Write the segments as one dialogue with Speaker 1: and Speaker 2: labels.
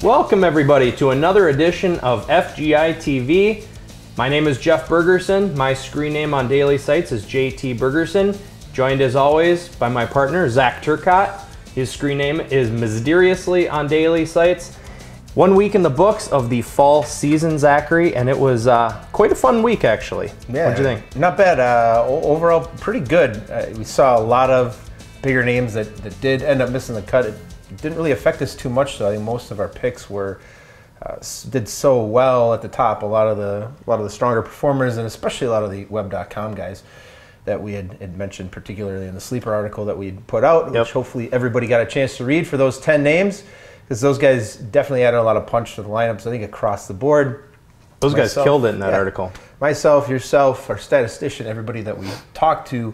Speaker 1: Welcome everybody to another edition of FGI TV. My name is Jeff Bergerson. My screen name on daily sites is JT Bergerson. Joined as always by my partner Zach Turcott. His screen name is Mysteriously on daily sites. 1 week in the books of the fall season, Zachary, and it was quite a fun week actually.
Speaker 2: Yeah,
Speaker 1: what'd you think?
Speaker 2: Not bad. Overall, pretty good. We saw a lot of bigger names that did end up missing the cut. It didn't really affect us too much, though. I think most of our picks did so well at the top. A lot of the stronger performers, and especially a lot of the web.com guys that we had mentioned, particularly in the sleeper article that we put out, which hopefully everybody got a chance to read for those 10 names, because those guys definitely added a lot of punch to the lineups, I think, across the board.
Speaker 1: Those guys killed it in that article.
Speaker 2: Myself, yourself, our statistician, everybody that we talked to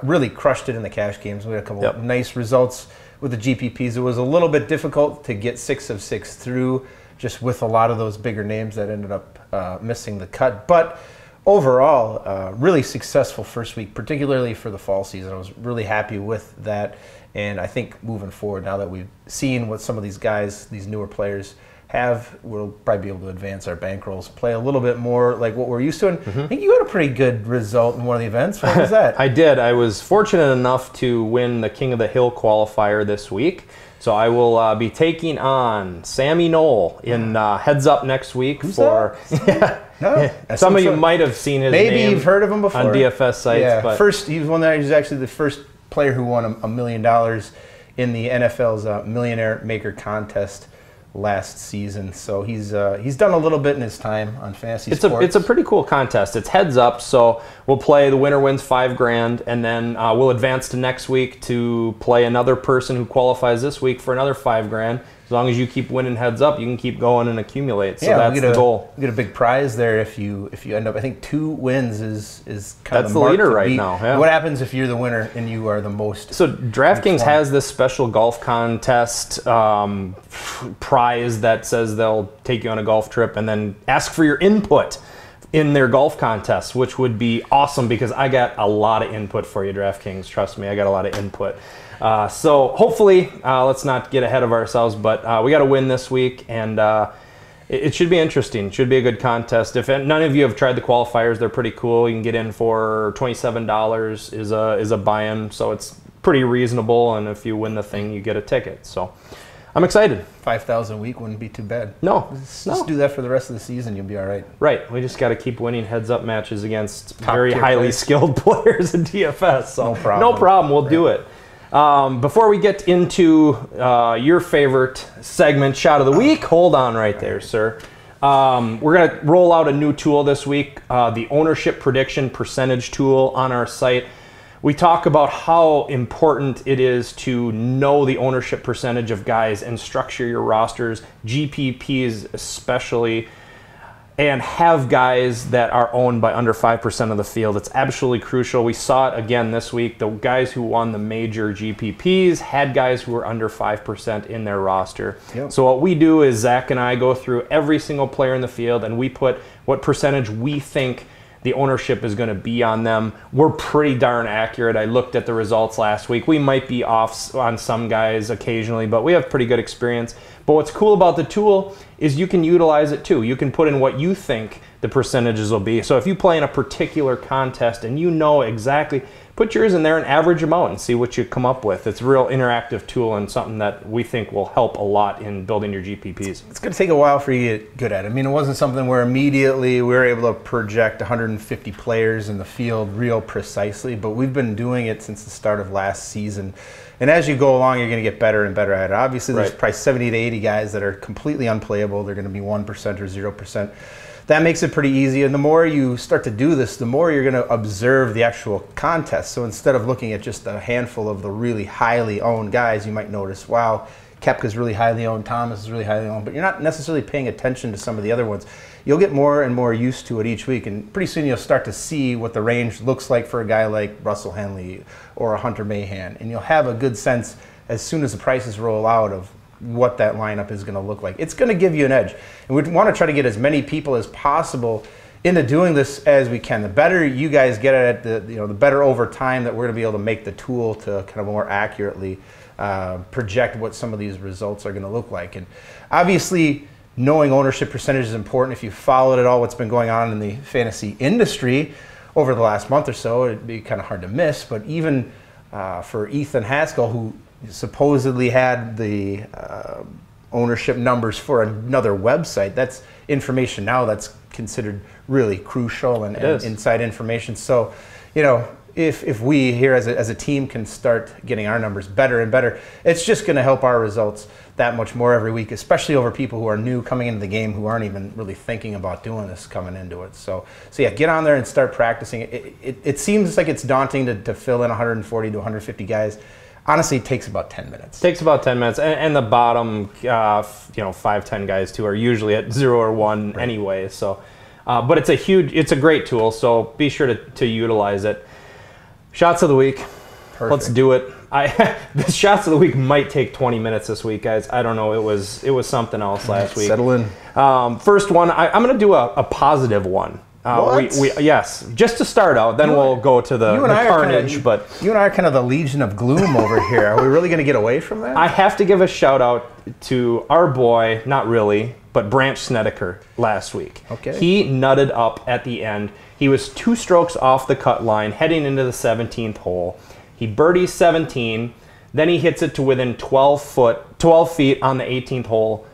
Speaker 2: really crushed it in the cash games. We had a couple of nice results with the GPPs. It was a little bit difficult to get 6 of 6 through, just with a lot of those bigger names that ended up missing the cut. But overall, really successful first week, particularly for the fall season. I was really happy with that. And I think moving forward, now that we've seen what some of these guys, these newer players have, we'll probably be able to advance our bankrolls, play a little bit more like what we're used to. And I think you had a pretty good result in one of the events. What was that?
Speaker 1: I did. I was fortunate enough to win the King of the Hill qualifier this week. So I will be taking on Sammy Knoll in Heads Up next week.
Speaker 2: Who's that? No,
Speaker 1: some of you might have seen his name.
Speaker 2: Maybe you've heard of him before
Speaker 1: on DFS sites.
Speaker 2: Yeah,
Speaker 1: but
Speaker 2: he was actually the first player who won $1 million in the NFL's Millionaire Maker contest last season. So he's done a little bit in his time on fantasy sports.
Speaker 1: It's a pretty cool contest. It's heads up, so we'll play, the winner wins $5,000, and then we'll advance to next week to play another person who qualifies this week for another $5,000. As long as you keep winning heads up, you can keep going and accumulate. So that's the goal.
Speaker 2: You get a big prize there if you end up. I think 2 wins is kind
Speaker 1: of the leader right now. Yeah.
Speaker 2: What happens if you're the winner and you are the most?
Speaker 1: So DraftKings has this special golf contest prize that says they'll take you on a golf trip and then ask for your input in their golf contest, which would be awesome because I got a lot of input for you, DraftKings. Trust me, I got a lot of input. So hopefully, let's not get ahead of ourselves, but we got to win this week, and it should be interesting. It should be a good contest. If none of you have tried the qualifiers, they're pretty cool. You can get in for $27 is a buy-in, so it's pretty reasonable, and if you win the thing, you get a ticket. So I'm excited.
Speaker 2: 5,000 a week wouldn't be too bad.
Speaker 1: No.
Speaker 2: Just do that for the rest of the season, you'll be all right.
Speaker 1: Right. We just got to keep winning heads-up matches against very highly skilled players in DFS. So no problem. We'll do it. Before we get into your favorite segment, Shot of the Week, hold on right there, sir. We're going to roll out a new tool this week, the ownership prediction percentage tool on our site. We talk about how important it is to know the ownership percentage of guys and structure your rosters, GPPs especially, and have guys that are owned by under 5% of the field. It's absolutely crucial. We saw it again this week. The guys who won the major GPPs had guys who were under 5% in their roster. Yep. So what we do is Zach and I go through every single player in the field and we put what percentage we think the ownership is going to be on them. We're pretty darn accurate. I looked at the results last week. We might be off on some guys occasionally, but we have pretty good experience. But what's cool about the tool is you can utilize it too. You can put in what you think the percentages will be. So if you play in a particular contest and you know exactly, put yours in there and average them out and see what you come up with. It's a real interactive tool and something that we think will help a lot in building your GPPs.
Speaker 2: It's going to take a while for you to get good at it. I mean, it wasn't something where immediately we were able to project 150 players in the field real precisely, but we've been doing it since the start of last season. And as you go along, you're going to get better and better at it. Obviously, there's probably 70 to 80 guys that are completely unplayable. They're going to be 1% or 0%. That makes it pretty easy. And the more you start to do this, the more you're going to observe the actual contest. So instead of looking at just a handful of the really highly owned guys, you might notice, wow, Koepka's really highly owned, Thomas is really highly owned, but you're not necessarily paying attention to some of the other ones. You'll get more and more used to it each week, and pretty soon you'll start to see what the range looks like for a guy like Russell Henley or a Hunter Mahan, and you'll have a good sense as soon as the prices roll out of what that lineup is going to look like. It's going to give you an edge, and we want to try to get as many people as possible into doing this as we can. The better you guys get at it, the better over time that we're going to be able to make the tool to kind of more accurately project what some of these results are going to look like. And obviously, knowing ownership percentage is important. If you followed at all what's been going on in the fantasy industry over the last month or so, it'd be kind of hard to miss. But even for Ethan Haskell, who supposedly had the ownership numbers for another website, that's information now that's considered really crucial and inside information. So, if we here as a team can start getting our numbers better and better, it's just going to help our results that much more every week, especially over people who are new coming into the game who aren't even really thinking about doing this coming into it. So yeah, get on there and start practicing. It seems like it's daunting to fill in 140 to 150 guys. Honestly, it takes about 10 minutes.
Speaker 1: Takes about 10 minutes, and the bottom 5-10 guys too are usually at 0 or 1 anyway. So, but it's a great tool. So be sure to utilize it. Shots of the week.
Speaker 2: Perfect.
Speaker 1: Let's do it. The shots of the week might take 20 minutes this week, guys. I don't know. It was something else last week.
Speaker 2: Settle in.
Speaker 1: First one, I'm going to do a positive one. Yes, just to start out. Then we'll go to the carnage. But
Speaker 2: you and I are kind of the Legion of Gloom over here. Are we really going to get away from that?
Speaker 1: I have to give a shout out to our boy, not really, but Branch Snedeker last week.
Speaker 2: Okay.
Speaker 1: He nutted up at the end. He was 2 strokes off the cut line heading into the 17th hole. He birdies 17, then he hits it to within 12 feet on the 18th hole.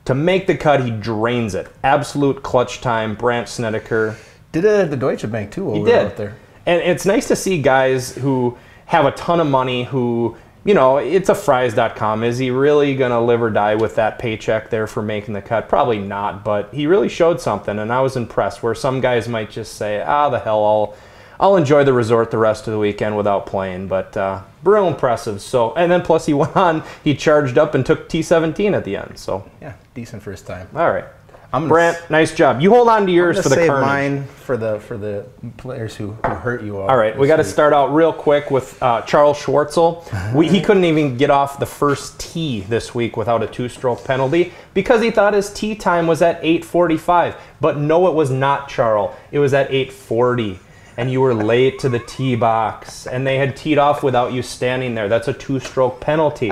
Speaker 1: To make the cut, he drains it. Absolute clutch time, Branch Snedeker.
Speaker 2: Did it at the Deutsche Bank too while we were out there.
Speaker 1: And it's nice to see guys who have a ton of money who, it's a Fries.com. Is he really going to live or die with that paycheck there for making the cut? Probably not, but he really showed something, and I was impressed, where some guys might just say, the hell, I'll enjoy the resort the rest of the weekend without playing, but real impressive. So, and then plus he charged up and took T17 at the end. So
Speaker 2: yeah, decent first time.
Speaker 1: All right, Brant, nice job. You hold on to yours for the carnage.
Speaker 2: Mine for the players who hurt you all.
Speaker 1: All right, we got to start out real quick with Charles Schwartzel. He couldn't even get off the first tee this week without a 2-stroke penalty because he thought his tee time was at 8:45. But no, it was not, Charles. It was at 8:40. And you were late to the tee box, and they had teed off without you standing there. That's a 2-stroke penalty.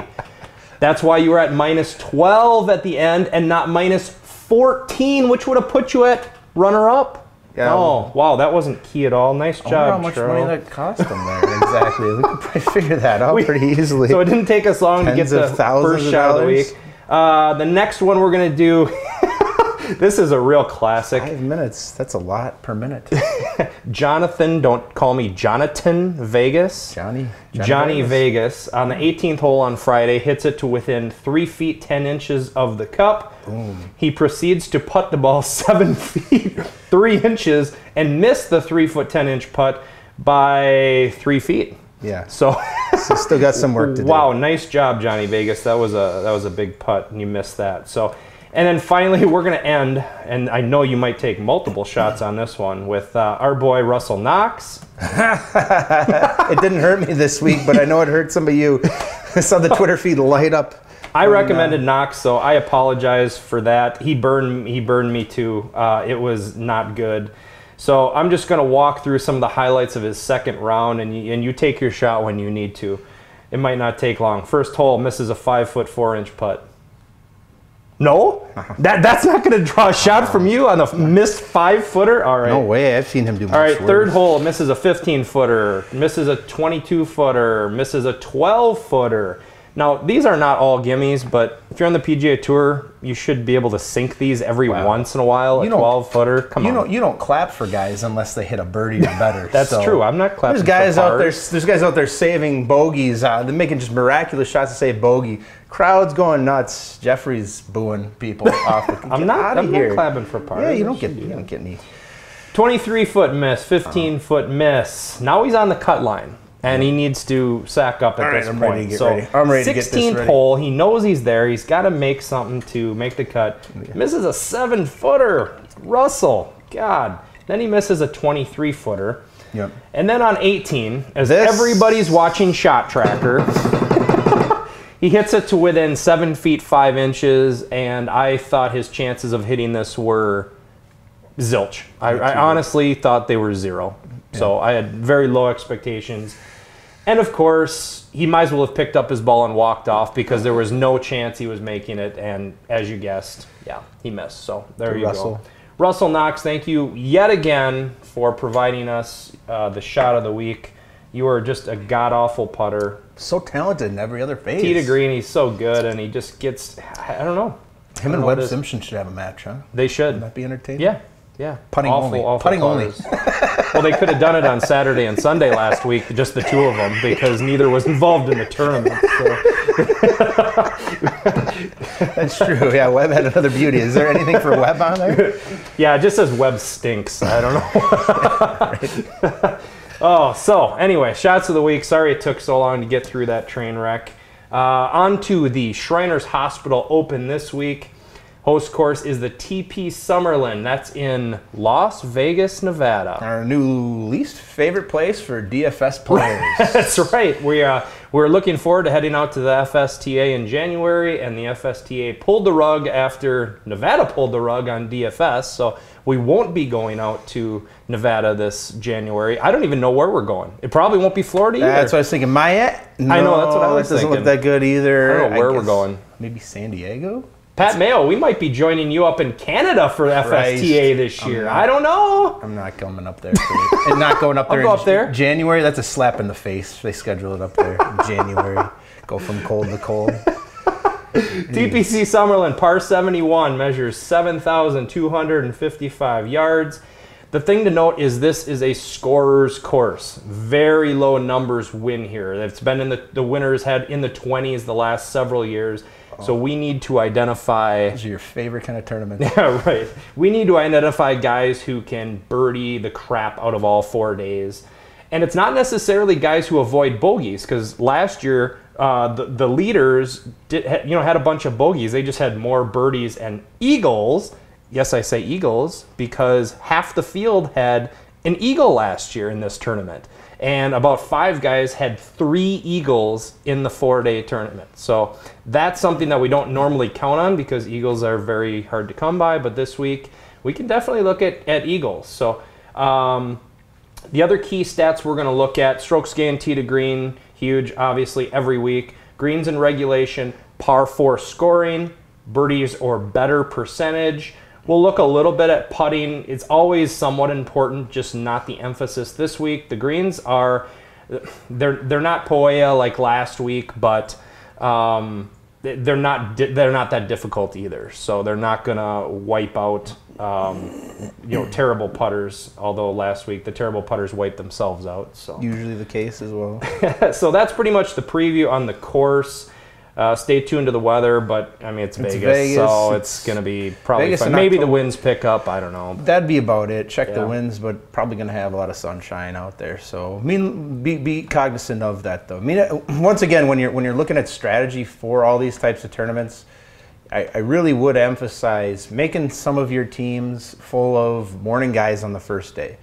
Speaker 1: That's why you were at -12 at the end and not -14, which would have put you at runner-up. Yeah. Oh, wow, that wasn't key at all. Nice job,
Speaker 2: how much money that cost them there. Exactly. We could probably figure that out pretty easily.
Speaker 1: So it didn't take us long to get the first shot of the week. The next one we're going to do... This is a real classic.
Speaker 2: 5 minutes. That's a lot per minute.
Speaker 1: Jonathan, don't call me Jonathan Vegas. Johnny Vegas on the 18th hole on Friday hits it to within 3 feet 10 inches of the cup.
Speaker 2: Boom.
Speaker 1: He proceeds to putt the ball 7 feet 3 inches and miss the 3-foot 10-inch putt by 3 feet.
Speaker 2: Yeah.
Speaker 1: So
Speaker 2: still got some work to do.
Speaker 1: Wow, nice job, Johnny Vegas. That was a big putt, and you missed that. So. And then finally, we're going to end, and I know you might take multiple shots on this one, with our boy Russell Knox.
Speaker 2: It didn't hurt me this week, but I know it hurt some of you. I saw the Twitter feed light up.
Speaker 1: I recommended Knox, so I apologize for that. He burned me too. It was not good. So I'm just going to walk through some of the highlights of his second round, and you take your shot when you need to. It might not take long. First hole, misses a 5-foot 4-inch putt. No? That's not going to draw a shot from you on a missed 5-footer? All right.
Speaker 2: No way. I've seen him do much
Speaker 1: All right,
Speaker 2: worse.
Speaker 1: Third hole, misses a 15-footer, misses a 22-footer, misses a 12-footer. Now, these are not all gimmies, but if you're on the PGA Tour, you should be able to sink these every once in a while, a 12-footer. Come on.
Speaker 2: You don't clap for guys unless they hit a birdie or better.
Speaker 1: That's true. I'm not clapping
Speaker 2: for guys out there. There's guys out there saving bogeys. They're making just miraculous shots to save bogey. Crowd's going nuts. Jeffrey's booing people off.
Speaker 1: I'm not clapping for par.
Speaker 2: Yeah, you don't get any.
Speaker 1: 23-foot miss, 15-foot miss. Now he's on the cut line. And he needs to sack up at this point.
Speaker 2: I'm ready to get this ready.
Speaker 1: 16th hole, he knows he's there. He's got to make something to make the cut. Misses a 7-footer. Russell, God. Then he misses a 23-footer.
Speaker 2: Yep.
Speaker 1: And then on 18, as everybody's watching Shot Tracker, he hits it to within 7 feet 5 inches, and I thought his chances of hitting this were zilch. I honestly thought they were 0. Yeah. So I had very low expectations. And of course, he might as well have picked up his ball and walked off because there was no chance he was making it. And as you guessed, yeah, he missed. So there you go. Russell Knox, thank you yet again for providing us the shot of the week. You are just a god-awful putter.
Speaker 2: So talented in every other phase.
Speaker 1: Tee to green, he's so good, and he just gets, I don't know.
Speaker 2: Him and Webb Simpson should have a match, huh?
Speaker 1: They should.
Speaker 2: Wouldn't that be entertaining?
Speaker 1: Yeah, yeah.
Speaker 2: Putting only. Putting only.
Speaker 1: Well, they could have done it on Saturday and Sunday last week, just the two of them, because neither was involved in the tournament.
Speaker 2: So. That's true. Yeah, Webb had another beauty. Is there anything for Webb on there?
Speaker 1: Yeah, it just says Webb stinks. I don't know. Oh, so anyway, shots of the week. Sorry it took so long to get through that train wreck. On to the Shriners Hospital Open this week. Host course is the TP Summerlin. That's in Las Vegas, Nevada.
Speaker 2: Our new least favorite place for DFS players.
Speaker 1: That's right. We're looking forward to heading out to the FSTA in January, and the FSTA pulled the rug after Nevada pulled the rug on DFS, so we won't be going out to Nevada this January. I don't even know where we're going. It probably won't be Florida either.
Speaker 2: That's what I was thinking. Maya? No,
Speaker 1: I know, that's what I was thinking.
Speaker 2: It doesn't look that good either.
Speaker 1: I don't know where we're going.
Speaker 2: Maybe San Diego?
Speaker 1: Pat Mayo, we might be joining you up in Canada for FSTA this year. I don't know.
Speaker 2: I'm not coming up there. And not going up there
Speaker 1: I'll go up there.
Speaker 2: January. That's a slap in the face if they schedule it up there in January. Go from cold to cold.
Speaker 1: TPC Summerlin, par 71, measures 7,255 yards. The thing to note is this is a scorer's course. Very low numbers win here. It's been in the winners had in the 20s the last several years. So we need to identify...
Speaker 2: Those are your favorite kind of tournaments.
Speaker 1: Yeah, right. We need to identify guys who can birdie the crap out of all 4 days. And it's not necessarily guys who avoid bogeys, because last year the leaders had a bunch of bogeys. They just had more birdies and eagles. Yes, I say eagles, because half the field had an eagle last year in this tournament. And about 5 guys had 3 eagles in the 4-day tournament. So that's something that we don't normally count on because eagles are very hard to come by. But this week, we can definitely look at eagles. So the other key stats we're going to look at, strokes gained, tee to green, huge, obviously, every week. Greens in regulation, par 4 scoring, birdies or better percentage. We'll look a little bit at putting. It's always somewhat important, just not the emphasis this week. The greens are, they're not Poya like last week, but they're not that difficult either. So they're not gonna wipe out terrible putters. Although last week the terrible putters wiped themselves out. So
Speaker 2: usually the case as well.
Speaker 1: So that's pretty much the preview on the course. Stay tuned to the weather, but I mean it's Vegas, so it's going to be probably fun. Maybe the winds pick up. I don't know.
Speaker 2: That'd be about it. Check the winds, but probably going to have a lot of sunshine out there. So I mean, be cognizant of that, though. I mean, once again, when you're looking at strategy for all these types of tournaments, I really would emphasize making some of your teams full of morning guys on the first day,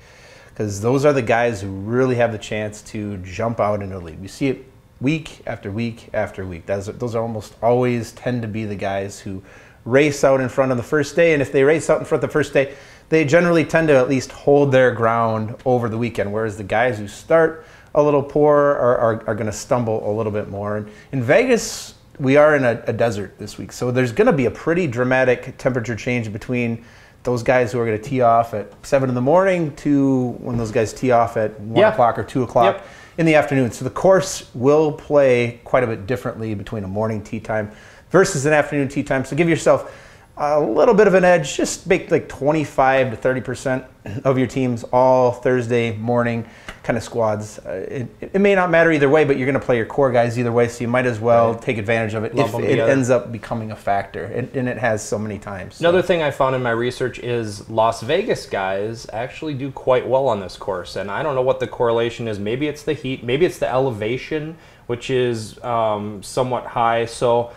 Speaker 2: because those are the guys who really have the chance to jump out in the lead. We see it week after week after week. Those are almost always tend to be the guys who race out in front of the first day, and if they race out in front of the first day, they generally tend to at least hold their ground over the weekend, whereas the guys who start a little poor are going to stumble a little bit more. And in Vegas, we are in a desert this week, so there's going to be a pretty dramatic temperature change between those guys who are going to tee off at 7 in the morning to when those guys tee off at 1 o'clock or 2 o'clock. Yep. In the afternoon. So the course will play quite a bit differently between a morning tee time versus an afternoon tee time. So give yourself a little bit of an edge. Just make like 25 to 30% of your teams all Thursday morning kind of squads. It may not matter either way, but you're going to play your core guys either way, so you might as well take advantage of it if it ends up becoming a factor, and it has so many times. So.
Speaker 1: Another thing I found in my research is Las Vegas guys actually do quite well on this course, and I don't know what the correlation is. Maybe it's the heat, maybe it's the elevation, which is somewhat high. So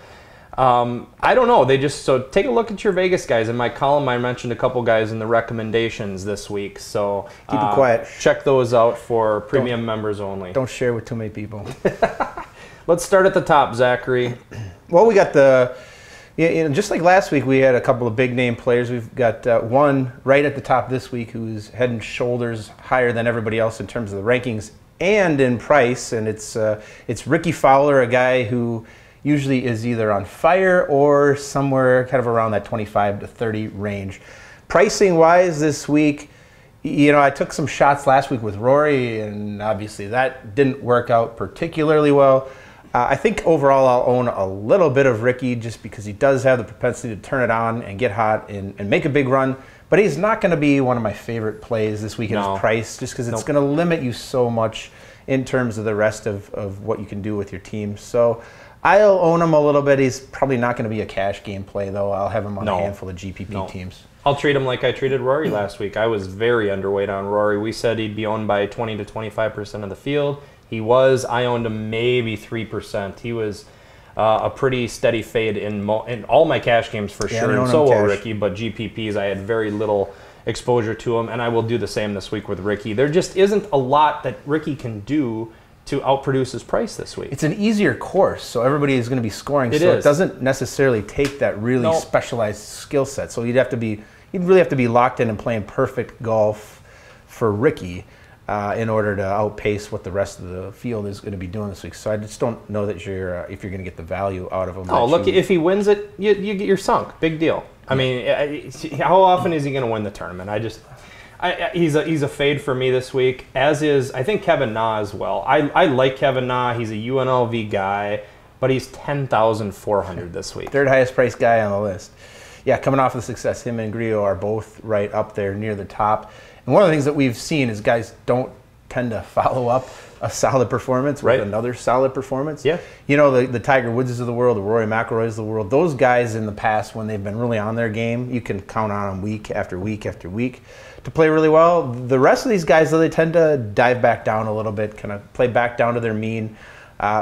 Speaker 1: I don't know. So take a look at your Vegas guys. In my column, I mentioned a couple guys in the recommendations this week. So
Speaker 2: keep it quiet.
Speaker 1: Check those out for premium members only.
Speaker 2: Don't share with too many people.
Speaker 1: Let's start at the top, Zachary.
Speaker 2: Well, we got the Yeah, just like last week, we had a couple of big name players. We've got one right at the top this week who's head and shoulders higher than everybody else in terms of the rankings and in price, and it's Ricky Fowler, a guy who usually is either on fire or somewhere kind of around that 25 to 30 range. Pricing wise this week, I took some shots last week with Rory, and obviously that didn't work out particularly well. I think overall I'll own a little bit of Ricky just because he does have the propensity to turn it on and get hot and make a big run. But he's not going to be one of my favorite plays this week in his price just because it's going to limit you so much in terms of the rest of what you can do with your team. So I'll own him a little bit. He's probably not going to be a cash game play, though. I'll have him on a handful of GPP teams.
Speaker 1: I'll treat him like I treated Rory last week. I was very underweight on Rory. We said he'd be owned by 20 to 25% of the field. He was. I owned him maybe 3%. He was a pretty steady fade in all my cash games for sure, and so will Ricky. But GPPs, I had very little exposure to him, and I will do the same this week with Ricky. There just isn't a lot that Ricky can do to outproduce his price this week.
Speaker 2: It's an easier course, so everybody is going to be scoring. It doesn't necessarily take that really specialized skill set. So you'd really have to be locked in and playing perfect golf for Ricky in order to outpace what the rest of the field is going to be doing this week. So I just don't know that if you're going to get the value out of him.
Speaker 1: Oh, look, if he wins it, you're sunk. Big deal. I mean, how often is he going to win the tournament? He's a fade for me this week, as is, I think, Kevin Na as well. I like Kevin Na. He's a UNLV guy, but he's 10,400 this week.
Speaker 2: Third highest priced guy on the list. Yeah, coming off of success, him and Grillo are both right up there near the top. And one of the things that we've seen is guys don't tend to follow up a solid performance with another solid performance.
Speaker 1: Yeah.
Speaker 2: The Tiger Woodses of the world, the Rory McIlroys of the world, those guys in the past, when they've been really on their game, you can count on them week after week after week to play really well. The rest of these guys, though, they tend to dive back down a little bit, kind of play back down to their mean.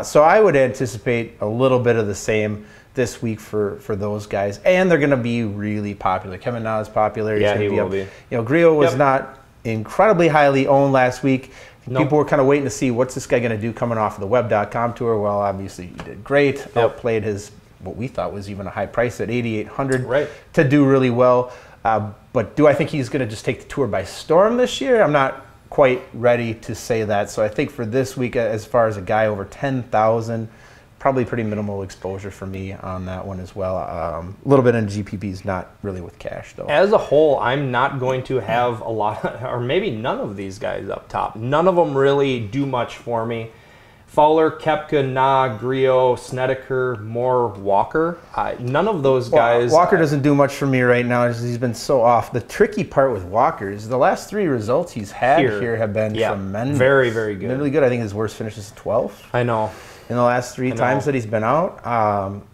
Speaker 2: So I would anticipate a little bit of the same this week for those guys, and they're going to be really popular. Kevin Na is popular.
Speaker 1: Yeah, he will be.
Speaker 2: Grillo was not incredibly highly owned last week. People were kind of waiting to see what's this guy going to do coming off of the web.com tour. Well, obviously he did great. Outplayed his what we thought was even a high price at 8,800 to do really well. But do I think he's going to just take the tour by storm this year? I'm not quite ready to say that. So I think for this week, as far as a guy over 10,000, probably pretty minimal exposure for me on that one as well. A little bit in GPPs, not really with cash, though.
Speaker 1: As a whole, I'm not going to have a lot, or maybe none of these guys up top. None of them really do much for me. Fowler, Koepka, Na, Grillo, Snedeker, Moore, Walker. None of those guys.
Speaker 2: Walker doesn't do much for me right now. He's been so off. The tricky part with Walker is the last three results he's had here have been tremendous.
Speaker 1: Very, very good.
Speaker 2: Really good. I think his worst finish is 12th.
Speaker 1: I know.
Speaker 2: In the last three times that he's been out.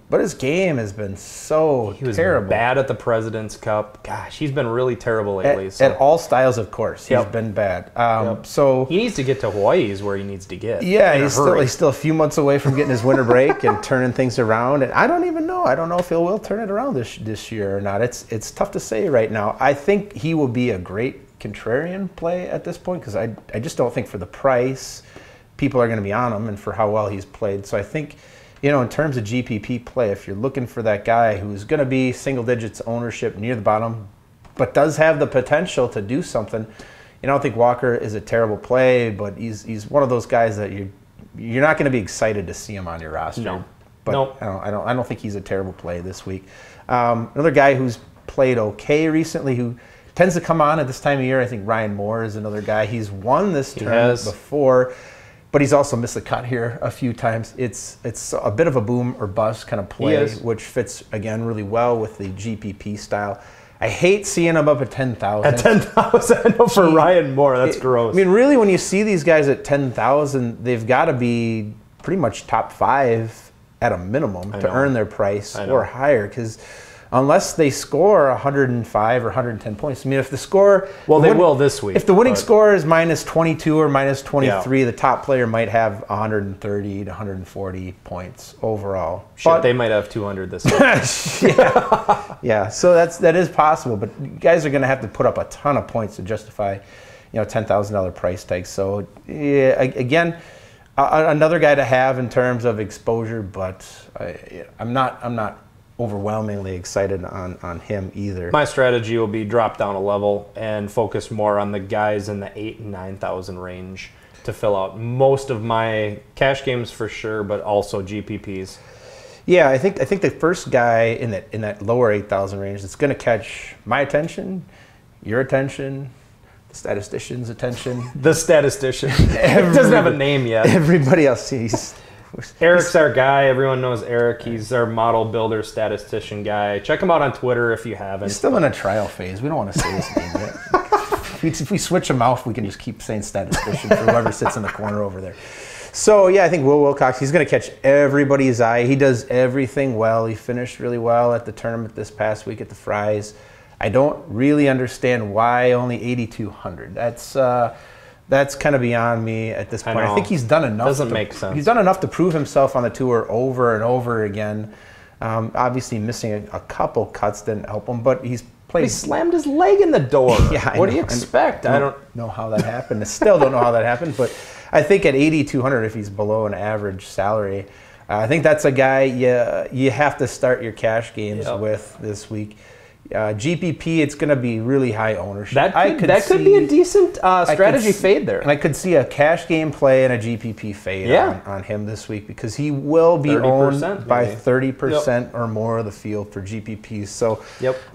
Speaker 2: But his game has been so terrible.
Speaker 1: He was bad at the President's Cup. Gosh, he's been really terrible lately.
Speaker 2: At all styles of course, he's been bad. So
Speaker 1: he needs to get to Hawaii is where he needs to get.
Speaker 2: Yeah, he's still a few months away from getting his winter break and turning things around. And I don't even know. I don't know if he will turn it around this year or not. It's tough to say right now. I think he will be a great contrarian play at this point because I just don't think for the price people are going to be on him and for how well he's played. So I think, in terms of GPP play, if you're looking for that guy who's going to be single digits ownership near the bottom, but does have the potential to do something, I don't think Walker is a terrible play, but he's one of those guys that you're not going to be excited to see him on your roster.
Speaker 1: No.
Speaker 2: But I don't think he's a terrible play this week. Another guy who's played okay recently, who tends to come on at this time of year, I think Ryan Moore is another guy. He's won this tournament before, but he's also missed the cut here a few times. It's a bit of a boom or bust kind of play, which fits, again, really well with the GPP style. I hate seeing him up at 10,000.
Speaker 1: At 10,000 for Ryan Moore, that's gross.
Speaker 2: I mean, really, when you see these guys at 10,000, they've got to be pretty much top 5 at a minimum to earn their price or higher, because unless they score 105 or 110 points. I mean, if the score...
Speaker 1: Well, they will this week.
Speaker 2: If the winning score is minus 22 or minus 23, the top player might have 130 to 140 points overall.
Speaker 1: Shit, they might have 200 this week.
Speaker 2: Yeah, so that is possible. But you guys are going to have to put up a ton of points to justify, $10,000 price tag. So, yeah, again, another guy to have in terms of exposure, but I'm not overwhelmingly excited on him either.
Speaker 1: My strategy will be drop down a level and focus more on the guys in the 8,000 and 9,000 range to fill out most of my cash games for sure, but also GPPs.
Speaker 2: Yeah, I think the first guy in that lower 8,000 range that's going to catch my attention, your attention, the statistician's attention.
Speaker 1: The statistician. It doesn't have a name yet.
Speaker 2: Everybody else sees.
Speaker 1: Eric's our guy. Everyone knows Eric. He's our model builder statistician guy. Check him out on Twitter if you haven't.
Speaker 2: He's still in a trial phase. We don't want to say his name yet. If we switch him off, we can just keep saying statistician for whoever sits in the corner over there. So, yeah, I think Will Wilcox, he's going to catch everybody's eye. He does everything well. He finished really well at the tournament this past week at the Fries. I don't really understand why only 8,200. That's kind of beyond me at this point. I think he's done enough.
Speaker 1: Doesn't make sense.
Speaker 2: He's done enough to prove himself on the tour over and over again. Obviously, missing a couple cuts didn't help him, but he
Speaker 1: slammed his leg in the door.
Speaker 2: Yeah,
Speaker 1: what do you expect?
Speaker 2: I don't know how that happened. I still don't know how that happened, but I think at 8,200, if he's below an average salary, I think that's a guy you have to start your cash games with this week. GPP, it's going to be really high ownership.
Speaker 1: That could be a decent strategy fade there.
Speaker 2: And I could see a cash game play and a GPP fade on him this week because he will be owned by 30% or more of the field for GPPs. So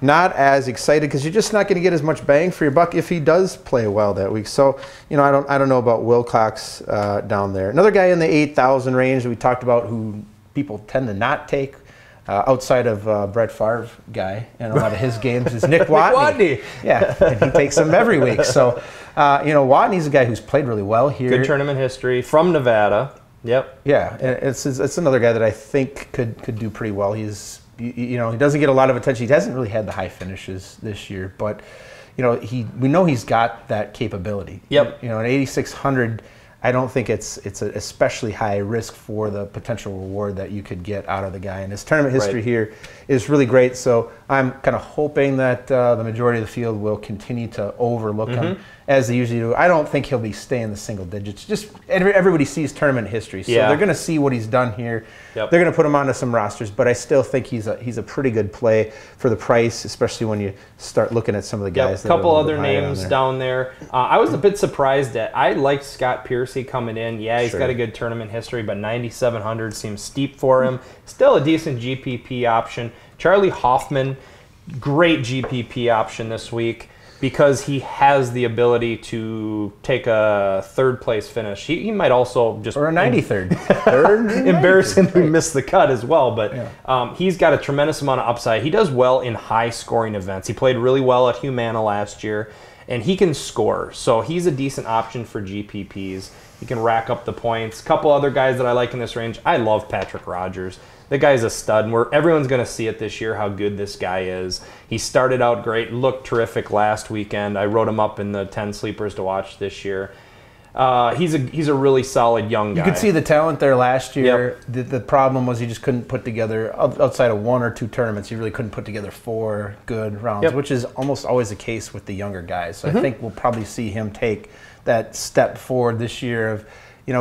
Speaker 2: not as excited because you're just not going to get as much bang for your buck if he does play well that week. So, I don't know about Wilcox down there. Another guy in the 8,000 range that we talked about who people tend to not take outside of Brett Favre guy and a lot of his games is Nick Watney. Yeah, and he takes them every week. So, Watney's a guy who's played really well here.
Speaker 1: Good tournament history from Nevada. Yep.
Speaker 2: Yeah, and it's another guy that I think could do pretty well. He doesn't get a lot of attention. He hasn't really had the high finishes this year, but we know he's got that capability.
Speaker 1: Yep.
Speaker 2: At 8,600. I don't think it's an especially high risk for the potential reward that you could get out of the guy. And his tournament history here is really great. So I'm kind of hoping that the majority of the field will continue to overlook him as they usually do. I don't think he'll be staying the single digits. Just everybody sees tournament history, so they're going to see what he's done here. Yep. They're going to put him onto some rosters, but I still think he's a pretty good play for the price, especially when you start looking at some of the guys.
Speaker 1: A couple other names down there. I was a bit surprised that I liked Scott Piercy coming in. Yeah, he's got a good tournament history, but 9,700 seems steep for him. Still a decent GPP option. Charlie Hoffman, great GPP option this week because he has the ability to take a third place finish. He might also just...
Speaker 2: Or a 93rd.
Speaker 1: Embarrassingly miss the cut as well, but he's got a tremendous amount of upside. He does well in high-scoring events. He played really well at Humana last year, and he can score. So he's a decent option for GPPs. He can rack up the points. A couple other guys that I like in this range. I love Patrick Rogers. The guy's a stud, and everyone's going to see it this year how good this guy is. He started out great, looked terrific last weekend. I wrote him up in the 10 sleepers to watch this year. He's a really solid young guy.
Speaker 2: You could see the talent there last year. Yep. The problem was he just couldn't put together, outside of one or two tournaments, he really couldn't put together 4 good rounds, which is almost always the case with the younger guys. So I think we'll probably see him take that step forward this year of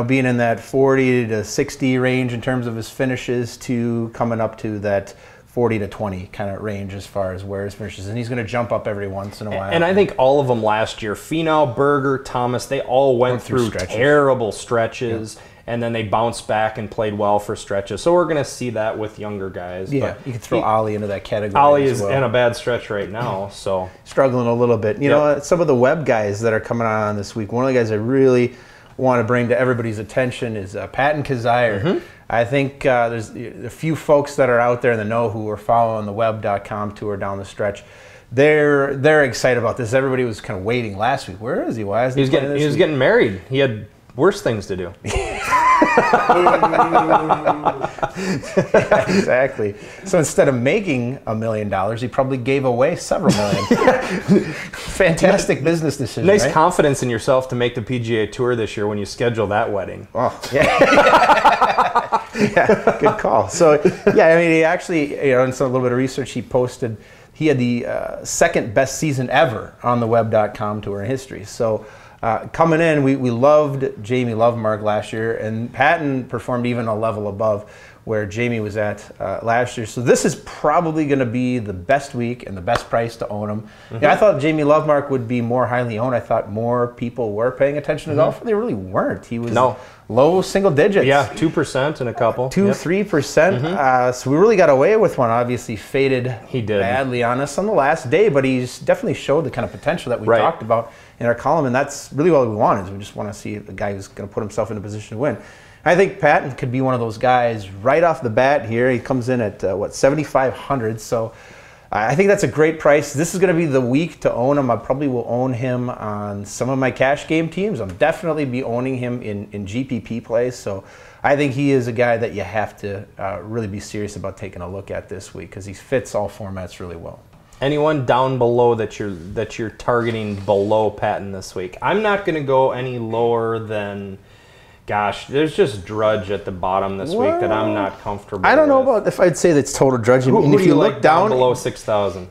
Speaker 2: being in that 40 to 60 range in terms of his finishes to coming up to that 40 to 20 kind of range as far as where his finishes. And he's going to jump up every once in a while.
Speaker 1: And I think all of them last year, Finau, Berger, Thomas, they all went through terrible stretches. Yep. And then they bounced back and played well for stretches. So we're going to see that with younger guys.
Speaker 2: Yeah, but you could throw Ollie into that category.
Speaker 1: Ollie is in a bad stretch right now, so
Speaker 2: struggling a little bit. You know, some of the web guys that are coming on this week. One of the guys I really want to bring to everybody's attention is Patton Kizzire. I think there's a few folks that are out there in the know who are following the web.com tour down the stretch. They're excited about this. Everybody was kind of waiting last week. Where is he? Why is he playing this week?
Speaker 1: He was getting married. He had worse things to do.
Speaker 2: Yeah, exactly. So instead of making $1 million, he probably gave away several million. Fantastic business decision.
Speaker 1: Nice
Speaker 2: right?
Speaker 1: confidence in yourself to make the PGA Tour this year when you schedule that wedding.
Speaker 2: Oh, yeah. Yeah, good call. So, yeah, I mean, he actually, in some little bit of research, he posted he had the second best season ever on the web.com tour in history. So, Coming in, we loved Jamie Lovemark last year, and Patton performed even a level above where Jamie was at last year. So this is probably going to be the best week and the best price to own him. Yeah, I thought Jamie Lovemark would be more highly owned. I thought more people were paying attention to golf. They really weren't. He was low single digits.
Speaker 1: Yeah, 2% in a couple.
Speaker 2: 3%. So we really got away with one. Obviously faded
Speaker 1: he did
Speaker 2: badly on us on the last day, but he's definitely showed the kind of potential that we talked about in our column, and that's really what we want, is we just want to see a guy who's going to put himself in a position to win. I think Patton could be one of those guys right off the bat here. He comes in at, what, 7,500, so I think that's a great price. This is going to be the week to own him. I probably will own him on some of my cash game teams. I'll definitely be owning him in GPP plays, so I think he is a guy that you have to really be serious about taking a look at this week because he fits all formats really well.
Speaker 1: Anyone down below that you're targeting below Patton this week? I'm not going to go any lower than... Gosh, there's just Drudge at the bottom this week that I'm not comfortable with.
Speaker 2: I don't know about if I'd say that's total Drudge.
Speaker 1: Who if you look down below 6,000?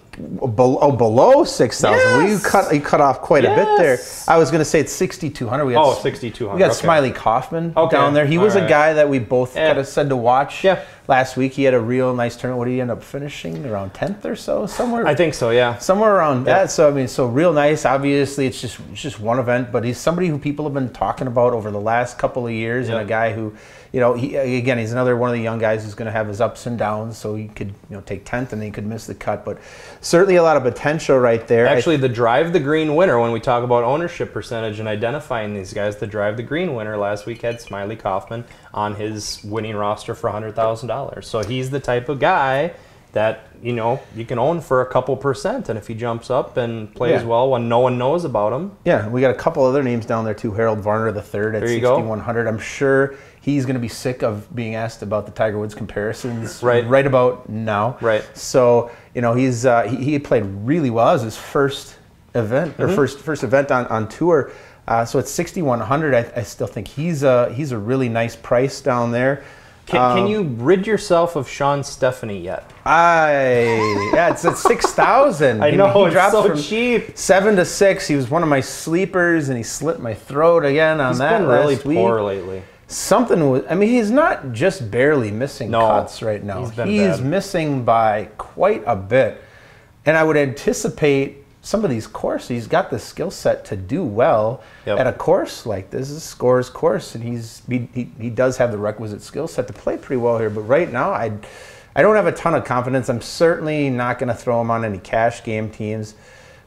Speaker 2: Below 6,000. Yes. Well, you cut off quite a bit there. I was going to say it's 6,200.
Speaker 1: 6,200.
Speaker 2: We got Smiley Kaufman down there. He was a guy that we both kind of said to watch last week. He had a real nice tournament. What did he end up finishing? Around 10th or so? Somewhere.
Speaker 1: I think so, yeah.
Speaker 2: Somewhere around that. So, I mean, so real nice. Obviously, it's just one event, but he's somebody who people have been talking about over the last couple of years, and a guy who, you know, he's another one of the young guys who's going to have his ups and downs, so he could, you know, take 10th and then he could miss the cut, but certainly a lot of potential right there.
Speaker 1: Actually, the Drive the Green winner, when we talk about ownership percentage and identifying these guys, the Drive the Green winner last week had Smiley Kaufman on his winning roster for $100,000. So he's the type of guy that, you know, you can own for a couple percent, and if he jumps up and plays well when no one knows about him.
Speaker 2: Yeah, we got a couple other names down there too. Harold Varner III at 6,100. I'm sure he's going to be sick of being asked about the Tiger Woods comparisons right about now.
Speaker 1: Right.
Speaker 2: So, you know, he played really well. It was his first event or first event on tour. So at 6,100, I still think he's a really nice price down there.
Speaker 1: Can you rid yourself of Sean Stephanie yet?
Speaker 2: It's at 6,000.
Speaker 1: I know,
Speaker 2: he dropped
Speaker 1: it's so
Speaker 2: from
Speaker 1: cheap.
Speaker 2: 7 to 6. He was one of my sleepers, and he slit my throat again on that last week.
Speaker 1: He's been really poor lately.
Speaker 2: Something was. I mean, he's not just barely missing cuts right now. He's missing by quite a bit, and I would anticipate some of these courses. He's got the skill set to do well at a course like this. This is a scores course, and he does have the requisite skill set to play pretty well here. But right now, I don't have a ton of confidence. I'm certainly not going to throw him on any cash game teams,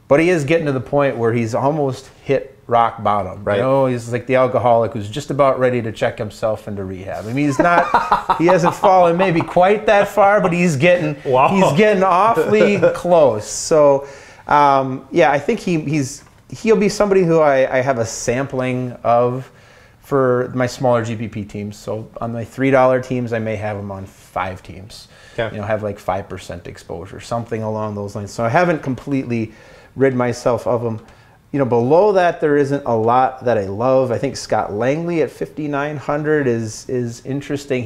Speaker 2: but he is getting to the point where he's almost hit rock bottom. Right. You know, he's like the alcoholic who's just about ready to check himself into rehab. I mean, he's not. He hasn't fallen maybe quite that far, but he's getting awfully close. So. I think he'll be somebody who I have a sampling of for my smaller GPP teams. So on my $3 teams, I may have him on 5 teams. Okay. You know, have like 5% exposure, something along those lines. So I haven't completely rid myself of him. You know, below that, there isn't a lot that I love. I think Scott Langley at 5,900 is interesting.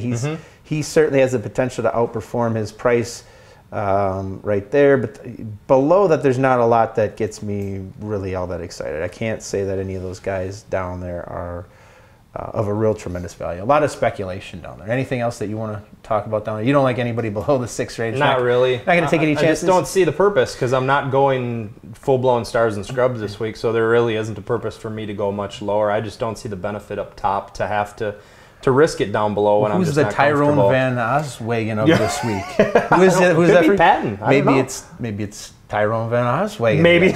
Speaker 2: He certainly has the potential to outperform his price. Right there, but below that there's not a lot that gets me really all that excited. I can't say that any of those guys down there are of a real tremendous value. A lot of speculation down there. Anything else that you want to talk about down there? You don't like anybody below the 6 range?
Speaker 1: Not really.
Speaker 2: Not going to take any chances?
Speaker 1: I just don't see the purpose because I'm not going full-blown stars and scrubs this week, so there really isn't a purpose for me to go much lower. I just don't see the benefit up top to have to risk it down below when I'm just not comfortable.
Speaker 2: Who's the Tyrone Van Oswegen of this week? Who's that for?
Speaker 1: Patton.
Speaker 2: Maybe it's Tyrone Van Oswegen.
Speaker 1: Maybe.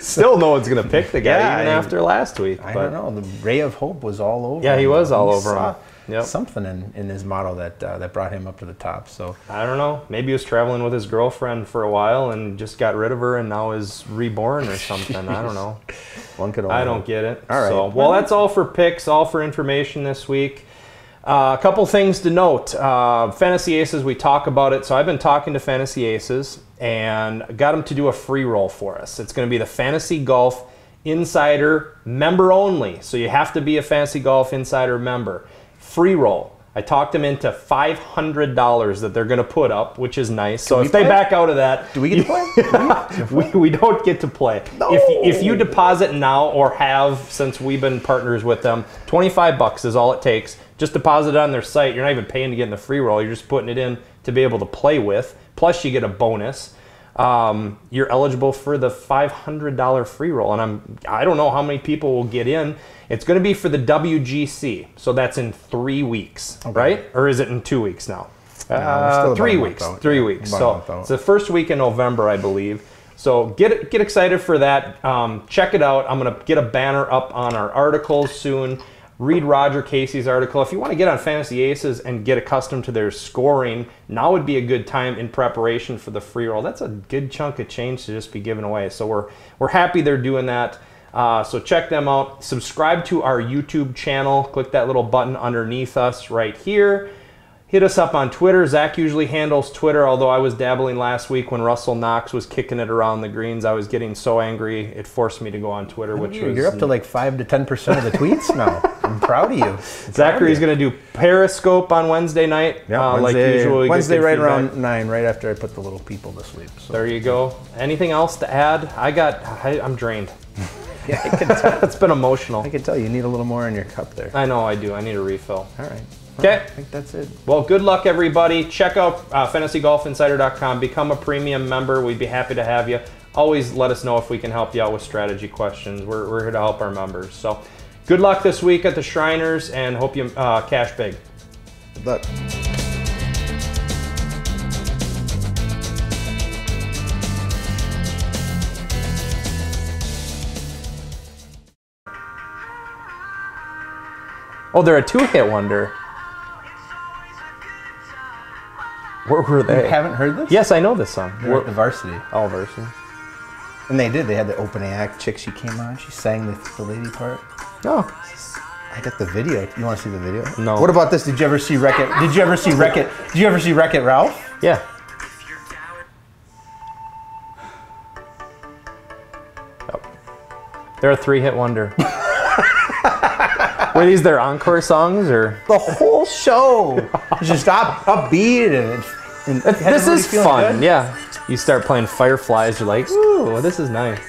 Speaker 1: Still, no one's gonna pick the guy even after last week.
Speaker 2: I don't know. The ray of hope was all over.
Speaker 1: Yeah, he was all over him.
Speaker 2: Something in his model that brought him up to the top. So
Speaker 1: I don't know. Maybe he was traveling with his girlfriend for a while and just got rid of her and now is reborn or something. I don't know.
Speaker 2: One could.
Speaker 1: I don't get it.
Speaker 2: All right.
Speaker 1: So, well, that's all for picks, all for information this week. A couple things to note. Fantasy Aces, we talk about it. So I've been talking to Fantasy Aces and got them to do a free roll for us. It's going to be the Fantasy Golf Insider member only. So you have to be a Fantasy Golf Insider member. Free roll. I talked them into $500 that they're going to put up, which is nice. So if they back out of that...
Speaker 2: Do we get to play?
Speaker 1: we don't get to play.
Speaker 2: No.
Speaker 1: If you deposit now or have, since we've been partners with them, $25 is all it takes. Just deposit it on their site. You're not even paying to get in the free roll. You're just putting it in to be able to play with. Plus, you get a bonus. You're eligible for the $500 free roll, and I don't know how many people will get in. It's going to be for the WGC, so that's in 3 weeks, right? Or is it in 2 weeks now?
Speaker 2: No,
Speaker 1: 3 weeks. 3 weeks. So it's the first week in November, I believe. So get excited for that. Check it out. I'm going to get a banner up on our articles soon. Read Roger Casey's article. If you want to get on Fantasy Aces and get accustomed to their scoring, now would be a good time in preparation for the free roll. That's a good chunk of change to just be given away. So we're happy they're doing that. So check them out. Subscribe to our YouTube channel. Click that little button underneath us right here. Hit us up on Twitter. Zach usually handles Twitter, although I was dabbling last week when Russell Knox was kicking it around the greens. I was getting so angry, it forced me to go on Twitter.
Speaker 2: You're up to like 5 to 10% of the tweets now. I'm proud of you.
Speaker 1: Zachary's going to do Periscope on Wednesday night.
Speaker 2: Yeah,
Speaker 1: like usual.
Speaker 2: Wednesday right around 9, right after I put the little people to sleep. So.
Speaker 1: There you go. Anything else to add? I'm drained.
Speaker 2: Yeah, I can tell.
Speaker 1: It's been emotional.
Speaker 2: I can tell you need a little more in your cup there.
Speaker 1: I know I do. I need a refill.
Speaker 2: All right.
Speaker 1: Okay.
Speaker 2: I think that's it.
Speaker 1: Well, good luck, everybody. Check out fantasygolfinsider.com. Become a premium member. We'd be happy to have you. Always let us know if we can help you out with strategy questions. We're here to help our members. So good luck this week at the Shriners, and hope you cash big.
Speaker 2: Good luck.
Speaker 1: Oh, they're a 2-hit wonder. Where were they?
Speaker 2: You haven't heard this?
Speaker 1: Yes, I know this song.
Speaker 2: They're at the Varsity.
Speaker 1: Oh, Varsity.
Speaker 2: And they did. They had the opening act chick. She came on. She sang the lady part.
Speaker 1: Oh.
Speaker 2: I got the video. You want to see the video?
Speaker 1: No.
Speaker 2: What about this? Did you ever see Wreck-It? Did you ever see Wreck-It? Did you ever see Wreck-It Ralph?
Speaker 1: Yeah. Oh. They're a 3-hit wonder. Were these their encore songs, or
Speaker 2: the whole show? Just upbeat and
Speaker 1: this is fun. Good. Yeah, you start playing Fireflies, you're like, ooh, this is nice.